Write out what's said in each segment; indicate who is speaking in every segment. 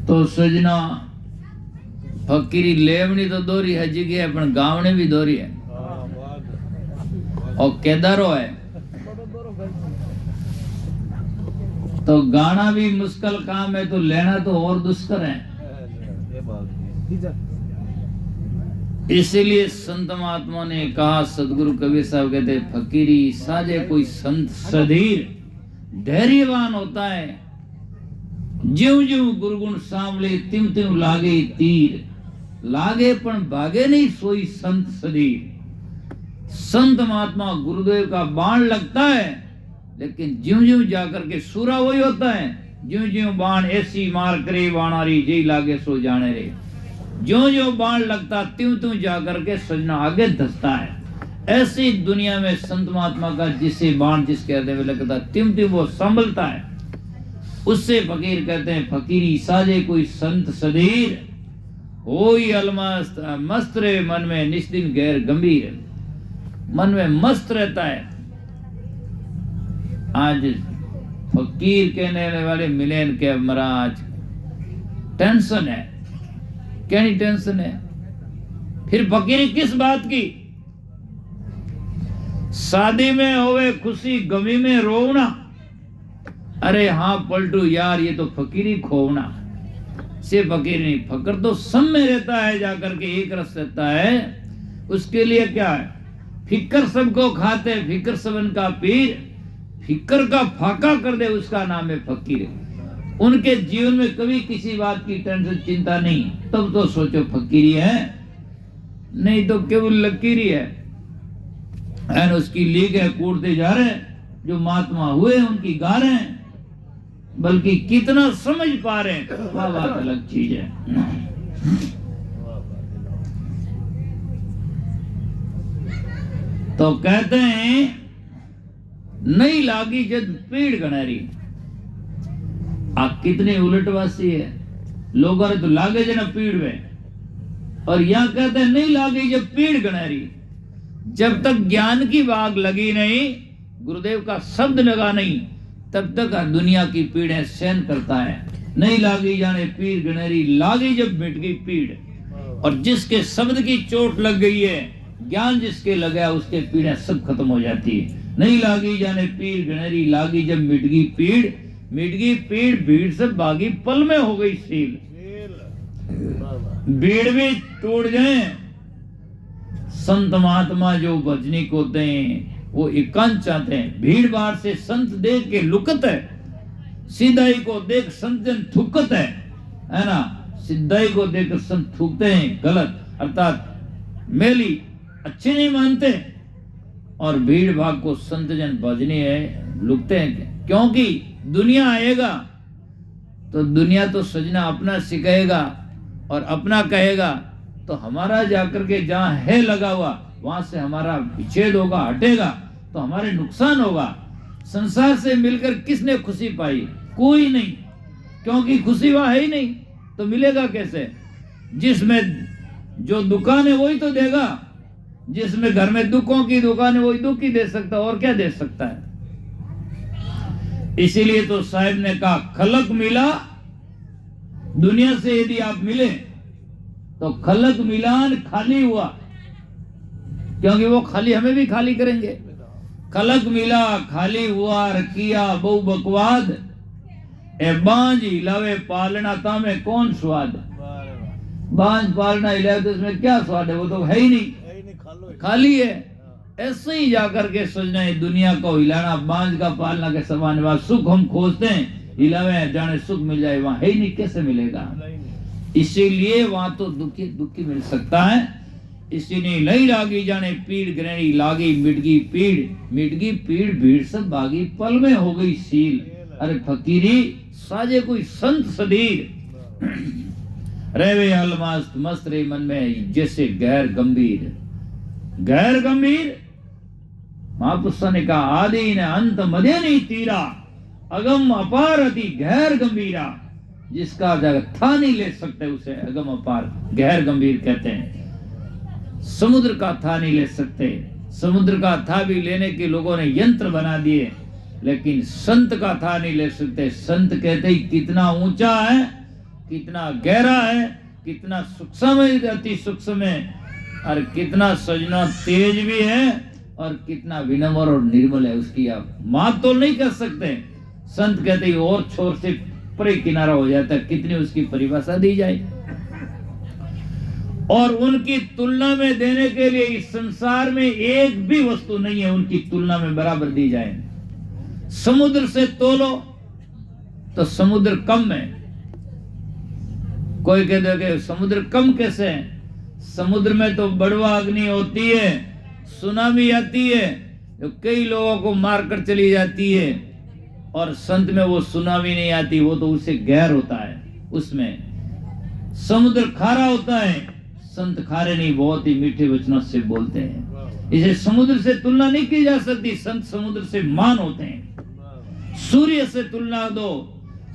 Speaker 1: तो सजना फकीरी लेवनी तो दोरी है जगह है पण गावने भी दोरी है और केदारो है तो गाना भी मुश्किल काम है तो लेना तो और दुष्कर है। इसीलिए संत महात्मा ने कहा, सदगुरु कबीर साहब कहते फकीरी साजे कोई संत सधीर धैर्यवान होता है, ज्यों ज्यों गुरुगुण सांभले त्यों त्यों लागे तीर, लागे पण भागे नहीं सोई संत सधीर। संत महात्मा गुरुदेव का बाण लगता है लेकिन ज्यों ज्यों जाकर के सूरा वही होता है, ज्यों ज्यों बाण ऐसी मार करे बाणारी जय लागे सो जाने रे, ज्यों ज्यों बाण लगता त्यों त्यों जाकर के सजना आगे धसता है। ऐसी दुनिया में संत महात्मा का जिसे बाण जिसके हृदय में लगता त्यों त्यों वो संभलता है, उससे फकीर कहते हैं फकीरी साजे कोई संत सधीर, होई अलमस्त मस्त रे मन में निस्दिन गैर गंभीर, मन में मस्त रहता है। आज फकीर कहने वाले मिले के महाराज टेंशन है, क्या नहीं टेंशन है। फिर फकीरी किस बात की, शादी में होवे खुशी गमी में रोना, अरे हाँ पलटू यार ये तो फकीरी खोवना से फकीर नहीं। फकर तो सब में रहता है, जाकर के एक रस रहता है, उसके लिए क्या है फिकर सबको खाते फिकर सबन का पीर, फिकर का फाका कर दे उसका नाम है फकीर। उनके जीवन में कभी किसी बात की टेंशन चिंता नहीं, तब तो सोचो फकीरी है, नहीं तो केवल लकीरी है। एंड उसकी लीग है कूदते जा रहे हैं, जो महात्मा हुए उनकी गा रहे हैं, बल्कि कितना समझ पा रहे हैं वह बात अलग चीज है। तो कहते हैं नहीं लागी जद पीड़ गणरी, आ कितनी उलटवासी है, लोगों ने तो लागे जना पीड़ में, और यहां कहते हैं नहीं लागी जब पीड़ गणरी। जब तक ज्ञान की बाग लगी नहीं, गुरुदेव का शब्द लगा नहीं, तब तक दुनिया की पीड़ें सहन करता है। नहीं लागी जाने पीड़ गणरी, लागी जब मिट गई पीड़। और जिसके शब्द की चोट लग गई है, ज्ञान जिसके लगा उसके पीड़ें सब खत्म हो जाती है। नहीं लागी जाने पीड़ गणरी, लागी जब मिट गई पीड़, मिट गई पीड़ भीड़ से भागी पल में हो गई सील। भीड़ भी टूट जाए, संत महात्मा जो भजनिक होते हैं वो एकांत चाहते हैं। भीड़ भाड़ से संत देख के लुकत है, सीधाई को देख संत जन थूकत है ना। सीधाई को देख संत थूकते हैं गलत, अर्थात मेली अच्छे नहीं मानते, और भीड़ भाग को संत जन भजनी है लुकते हैं। क्योंकि दुनिया आएगा तो दुनिया तो सजना अपना सिखाएगा और अपना कहेगा, तो हमारा जाकर के जहां है लगा हुआ वहां से हमारा विच्छेद होगा, हटेगा तो हमारे नुकसान होगा। संसार से मिलकर किसने खुशी पाई? कोई नहीं, क्योंकि खुशी वहां है ही नहीं, तो मिलेगा कैसे? जिसमें जो दुकान है वही तो देगा, जिसमें घर में दुखों की दुकान है वही दुख ही दे सकता, और क्या दे सकता है। इसीलिए तो साहिब ने कहा खलक मिला, दुनिया से यदि आप मिले तो खलक मिलान खाली हुआ, क्योंकि वो खाली हमें भी खाली करेंगे। खलक मिला खाली हुआ किया बहु बकवाद, ए बांझ हिलावे पालना तामे कौन स्वाद। बांझ पालना हिलावे तो इसमें क्या स्वाद है, वो तो है ही नहीं, खाली है। ऐसे ही जाकर के सोचना है दुनिया को हिलाना बांझ का पालना के समान, वहां सुख हम खोजते हैं, हिलावे जाने सुख मिल जाए, वहां है ही नहीं, कैसे मिलेगा। इसीलिए वहां तो दुखी दुखी मिल सकता है। इसीलिए नहीं लागी जाने पीड़ ग्रहणी, लागी मिटगी पीड़, मिटगी पीड़ भीड़ सब भागी पल में हो गई सील। अरे फकीरी साजे कोई संत सदीर, रेवे अलमस्त मस्त रे मन में जैसे गैर गंभीर। गैर गंभीर महापुरुषों ने कहा आदि ने अंत मध्य नहीं तीरा, अगम अपार अति गैर गंभीरा। जिसका जगत था नहीं ले सकते उसे अगम अपार गैर गंभीर कहते हैं। समुद्र का था नहीं ले सकते, समुद्र का था भी लेने के लोगों ने यंत्र बना दिए, लेकिन संत का था नहीं ले सकते। संत कहते ही कितना ऊंचा है कितना गहरा है, कितना सूक्ष्म है, अति सूक्ष्म है, और कितना सजना तेज भी है और कितना विनम्र और निर्मल है, उसकी आप माप तो नहीं कर सकते। संत कहते हैं और छोर से परे किनारा हो जाता है, कितनी उसकी परिभाषा दी जाए। और उनकी तुलना में देने के लिए इस संसार में एक भी वस्तु नहीं है उनकी तुलना में बराबर दी जाए। समुद्र से तोलो तो समुद्र कम है। कोई कहते कि समुद्र कम कैसे है? समुद्र में तो बड़वा अग्नि होती है, सुनामी आती है जो कई लोगों को मारकर चली जाती है, और संत में वो सुनामी नहीं आती, वो तो उससे गहर होता है। उसमें समुद्र खारा होता है, संत खारे नहीं, बहुत ही मीठे वचनों से बोलते हैं। इसे समुद्र से तुलना नहीं की जा सकती, संत समुद्र से मान होते हैं। सूर्य से तुलना दो,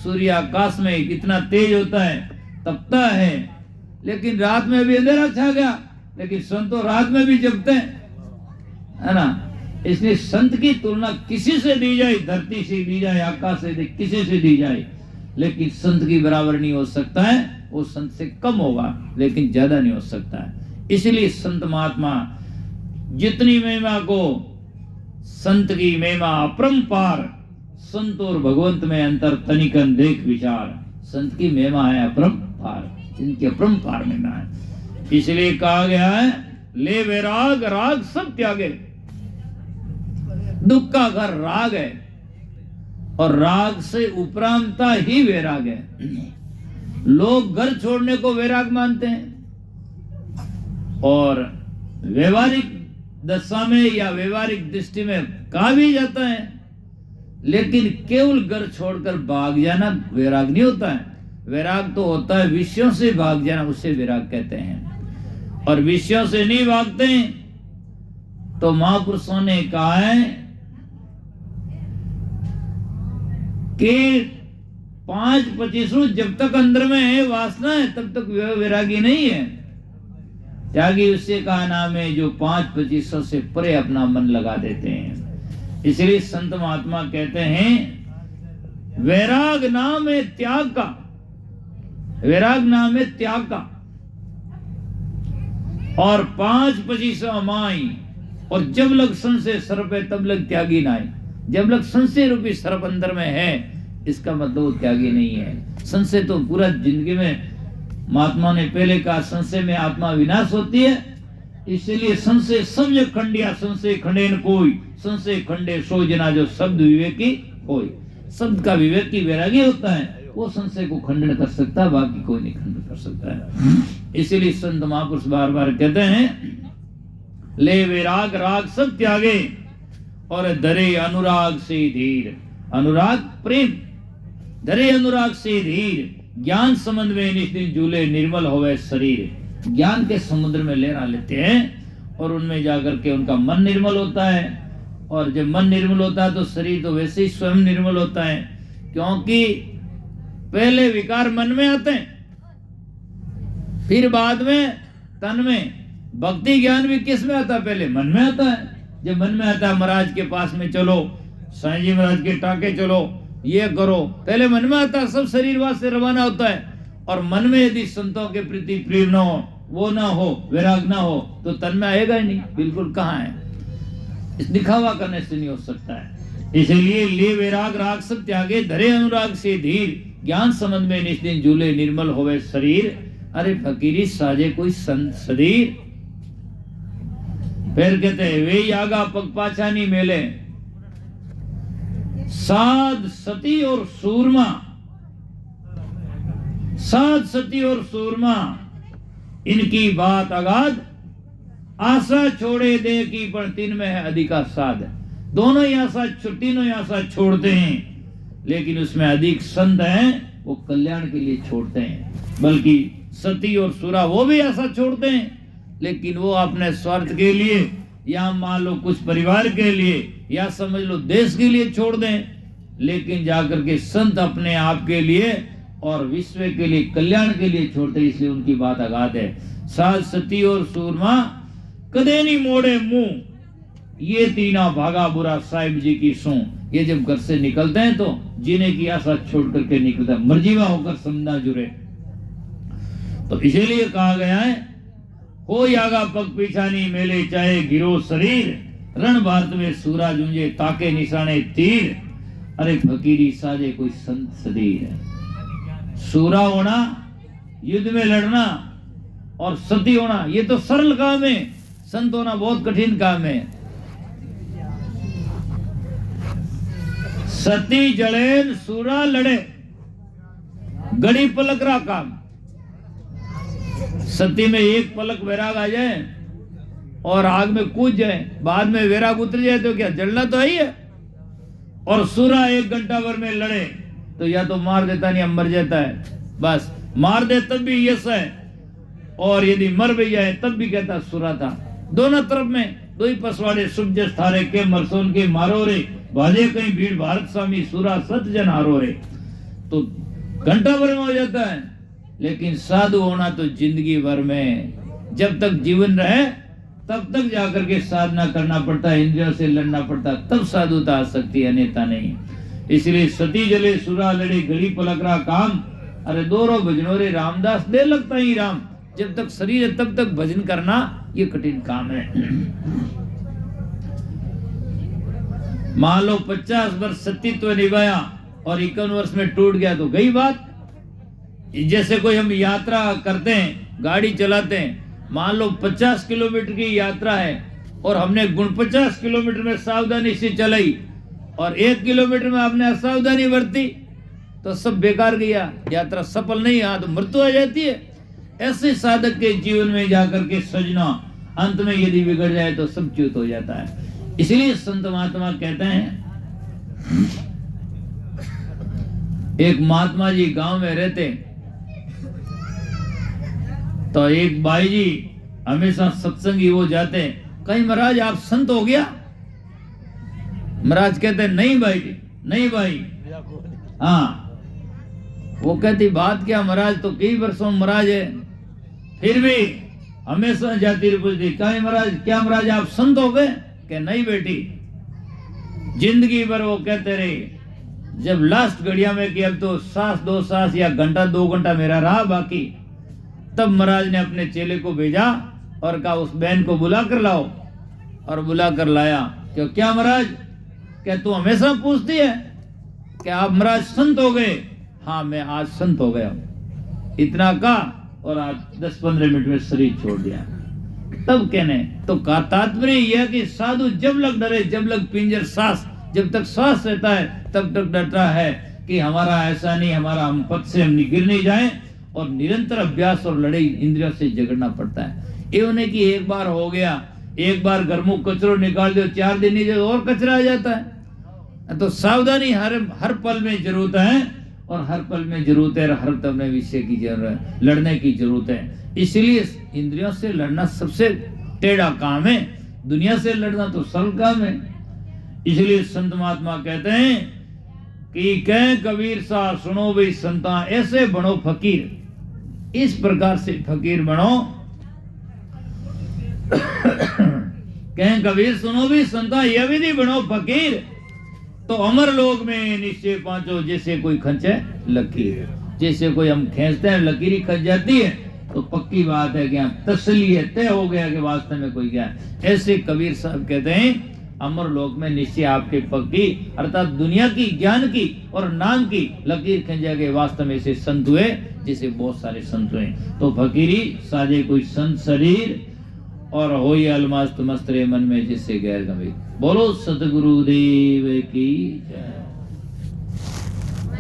Speaker 1: सूर्य आकाश में कितना तेज होता है, तपता है, लेकिन रात में भी अंधेरा छा गया, लेकिन संत तो रात में भी जगते हैं, है ना। इसलिए संत की तुलना किसी से दी जाए, धरती से दी जाए, आकाश से, किसी से दी जाए, लेकिन संत की बराबर नहीं हो सकता है। वो संत से कम होगा लेकिन ज्यादा नहीं हो सकता है। इसलिए संत महात्मा जितनी महिमा को, संत की महिमा अपरंपार, संत और भगवंत में अंतर तनिकन देख विचार। संत की महिमा है अपरंपार, जिनकी अपरंपार महिमा है। इसलिए कहा गया है ले वैराग राग सब त्यागे। दुख का घर राग है, और राग से उपरांता ही वैराग है। लोग घर छोड़ने को वैराग मानते हैं, और व्यवहारिक दशा में या व्यवहारिक दृष्टि में कहा भी जाता है, लेकिन केवल घर छोड़कर भाग जाना वैराग नहीं होता है। वैराग तो होता है विषयों से भाग जाना, उसे वैराग कहते हैं। और विषयों से नहीं भागते तो महापुरुषों ने कहा है कि 5-25 जब तक अंदर में है वासना है तब तक वैरागी नहीं है। त्यागी उससे कहा नाम है जो 5-25 से परे अपना मन लगा देते हैं। इसलिए संत महात्मा कहते हैं वैराग नाम है त्याग का, वैराग नाम है त्याग का। और 5-25 अमाई, और जब लग संशय सर्प है तब लग त्यागी नाई। जब लग संशय रूपी सर्प अंदर में है, इसका मतलब त्यागी नहीं है। संशय तो पूरा जिंदगी में, महात्मा ने पहले कहा संशय में आत्मा विनाश होती है। इसलिए संशय समझ खंडिया, संशय खंडेन कोई, संशय खंडे सो जना जो शब्द विवेकी कोई। शब्द का विवेकी वैरागी होता है, वो संशय को खंडन कर सकता है, बाकी कोई नहीं खंडन कर सकता है। इसीलिए संत महापुरुष बार बार कहते हैं ले वैराग राग सब त्यागे, और धरे अनुराग से धीर। अनुराग प्रेम, धरे अनुराग से धीर। ज्ञान संबंध में निष्दिन झूले, निर्मल होवे शरीर। ज्ञान के समुद्र में लहरा लेते हैं और उनमें जाकर के उनका मन निर्मल होता है। और जब मन निर्मल होता है तो शरीर तो वैसे ही स्वयं निर्मल होता है, क्योंकि पहले विकार मन में आते हैं, फिर बाद में तन में। भक्ति ज्ञान भी किस में आता है? पहले मन में आता है। जब मन में आता है महाराज के पास में चलो, साईं जी महाराज के टाके चलो, ये करो, पहले मन में आता है, सब शरीरवाद से रवाना होता है। और मन में यदि संतों के प्रति प्रेम न हो, वो ना हो, वैराग ना हो, तो तन में आएगा ही नहीं, बिल्कुल कहाँ है। इस दिखावा करने से नहीं हो सकता है। इसलिए ले वैराग राग सब त्यागे, धरे अनुराग से धीर। ज्ञान संबंध में निष्दिन झूले, निर्मल होवे शरीर। अरे फकीरी साजे कोई संत शरीर। फिर कहते हैं वे यागा पग पाछा नहीं मेले। साध सती और सूरमा, साध सती और सूरमा, इनकी बात अगाध। आशा छोड़े दे की पर तीन में है अधिका साध। दोनों ही आशा, तीनों ही आशा छोड़ते हैं, लेकिन उसमें अधिक संत हैं, वो कल्याण के लिए छोड़ते हैं। बल्कि सती और सुरा वो भी आशा छोड़ते हैं, लेकिन वो अपने स्वार्थ के लिए, या मान लो कुछ परिवार के लिए, या समझ लो देश के लिए छोड़ दें। लेकिन जाकर के संत अपने आप के लिए और विश्व के लिए, कल्याण के लिए छोड़ते, इसलिए उनकी बात अगाध है। साध सती और सूरमा कदे नहीं मोड़े मुंह, ये तीना भागा बुरा साहिब जी की सू। ये जब घर से निकलते हैं तो जीने की आशा छोड़ करके निकलता है, मर्जीवा होकर समझा जुड़े। तो इसीलिए कहा गया है, हो यागा पग पीछानी मेले चाहे गिरो शरीर, रण भारत में सूरा जूंजे ताके निशाने तीर, अरे फकीरी साजे कोई संत सदीर। सूरा होना, युद्ध में लड़ना और सती होना ये तो सरल काम है, संत होना बहुत कठिन काम है। सती जड़ेन सूरा लड़े, गड़ी पलक रहा काम। सती में एक पलक वैराग आ जाए और आग में कूद जाए, बाद में वैराग उतर जाए तो क्या जलना तो ही है। और सूरा 1 घंटा भर में लड़े तो या तो मार देता नहीं मर जाता है, बस मार दे तब भी यश है, और यदि मर भी जाए तब भी कहता सूरा था। दोनों तरफ में दो ही पसवाड़े शुभ जस थारे के मरसोन के मारो रे, भाजे कहीं भीड़ भारत स्वामी सूरा सत जन हारो रे। तो घंटा भर में हो जाता है, लेकिन साधु होना तो जिंदगी भर में, जब तक जीवन रहे तब तक जाकर के साधना करना पड़ता है, इंद्रियों से लड़ना पड़ता है, तब साधुता आ सकती है, अन्यथा नहीं। इसलिए सती जले सूरा लड़े घड़ी पलक रहा काम, अरे दोरो भजनो रे रामदास दे लगता ही राम। जब तक शरीर है तब तक भजन करना ये कठिन काम है। मान लो 50 वर्ष सतीत्व निभाया और 51 वर्ष में टूट गया तो गई बात। जैसे कोई हम यात्रा करते हैं, गाड़ी चलाते हैं, मान लो 50 किलोमीटर की यात्रा है और हमने 49 किलोमीटर में सावधानी से चलाई और 1 किलोमीटर में आपने असावधानी बरती तो सब बेकार गया, यात्रा सफल नहीं, यहाँ तो मृत्यु आ जाती है। ऐसे साधक के जीवन में जाकर के सजना अंत में यदि बिगड़ जाए तो सब च्युत हो जाता है। इसलिए संत महात्मा कहते हैं, एक महात्मा जी गांव में रहते तो एक भाई जी हमेशा सत्संगी वो जाते, कहीं महाराज आप संत हो गया? महाराज कहते नहीं भाई जी, नहीं भाई। हाँ, वो कहती बात क्या महाराज, तो कई वर्षों महाराज है, फिर भी हमेशा जाती रही पूछती, कहीं महाराज क्या महाराज आप संत हो गए? कि नहीं बेटी। जिंदगी भर वो कहते रहे, जब लास्ट घड़िया में कि अब तो सांस 2 सांस या घंटा 2 घंटा मेरा रहा बाकी, तब महाराज ने अपने चेले को भेजा और कहा उस बहन को बुला कर लाओ, और बुला कर लाया। क्यों क्या महाराज, क्या तू हमेशा पूछती है कि आप महाराज संत हो गए? हाँ मैं आज संत हो गया। इतना कहा और आज 10-15 मिनट में शरीर छोड़ दिया। तब कहने तो का तात्पर्य यह कि साधु जब लग डरे, जब लग पिंजर सांस, जब तक सांस रहता है तब तक डरता है कि हमारा ऐसा नहीं, हमारा हम पद से हम गिर नहीं जाए, और निरंतर अभ्यास और लड़ाई इंद्रियों से झगड़ना पड़ता है। ये नहीं कि एक बार हो गया, एक बार गर्मों कचरो निकाल दो, 4 दिन नीचे और कचरा आ जाता है। तो सावधानी हर पल में जरूरत है, और हर पल में जरूरत है, हर तब में विषय की जरूरत है, लड़ने की जरूरत है। इसलिए इंद्रियों से लड़ना सबसे टेढ़ा काम है, दुनिया से लड़ना तो सरल काम है। इसलिए संत महात्मा कहते हैं कि कह कबीर सा सुनो भी संता, ऐसे बनो फकीर, इस प्रकार से फकीर बनो। कह कबीर सुनो भी संता, यह विधि बनो फकीर, तो अमर लोक में निश्चय पांचो, जैसे कोई खंचे लकीर। जैसे कोई हम खींचते हैं लकीरी खंच जाती है तो पक्की बात है कि तसली है, तय हो गया कि वास्तव में कोई क्या है। ऐसे कबीर साहब कहते हैं अमर लोक में निश्चय आपके पक्की, अर्थात दुनिया की, ज्ञान की और नाम की लकीर खंचा के वास्तव में से संत हुए, जिसे बहुत सारे संत हुए। तो फकीरी साजे कोई संत शरीर, और हो अलमस्त मस्त रे मन में जिससे गैर गंभीर। बोलो सतगुरु देव की जय।